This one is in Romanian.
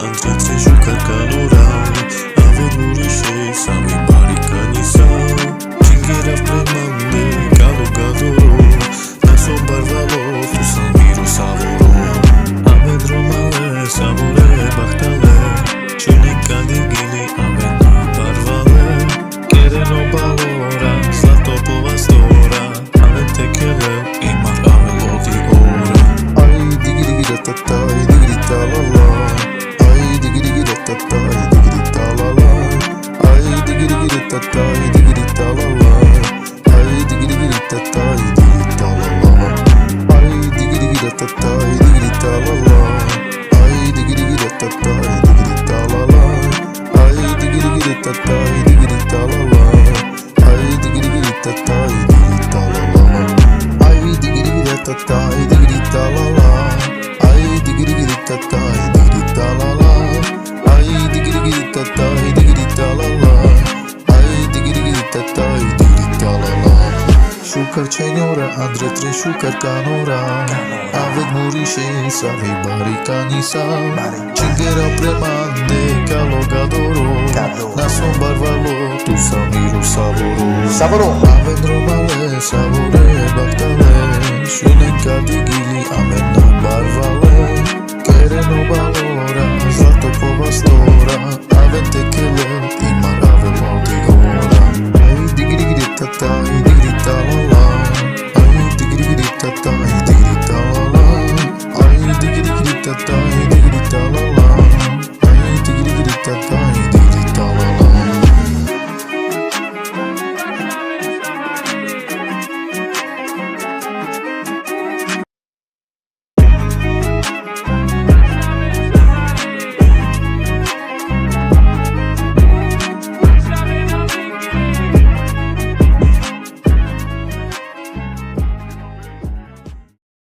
Între trei jucări canurali Avem urișei, sami baricani sau Cinghera premande, calogadoro Naso barvalo, tu samiro savoro Avem romale, savore, bahtale Čunika digili, avem barvale Kereno balora, zlato povastora Avem tekele, imar avem lodi ora Ai digi digi da ta ta, digi ta la la. Ai digi digi da ta ta, digi ta la la. Ai digi digi da ta ta, digi ta la la. Ai digi digi da ta ta, digi ta la la. Ai digi digi da ta ta, digi ta la la. Ai digi digi da ta ta, digi ta la la. Ai digi digi da ta ta, digi ta la la. Ai digi digi da ta ta, digi ta la la. Ai digi digi da ta ta, digi ta la la. Ai digi digi da ta ta, digi ta la la. Ai digi digi da ta ta, digi ta la la. Ai digi digi da ta ta, digi ta la la. Sukar cenora, andre trei sukar canora. Avem urișei, sami baricani sau Cinghera premande, calogadoro Naso barvalo, tu samiro savoro Avem romale, savore, bahtale Šunika digili, amen na barvale Kereno balora, zlato povastora Avem tekele, imar avem lodi ora Ai digi digi di ta ta, digi ta la la Ai digi digi di ta ta, digi ta la la Ai digi digi di ta ta, digi ta la la Ai digi digi di ta ta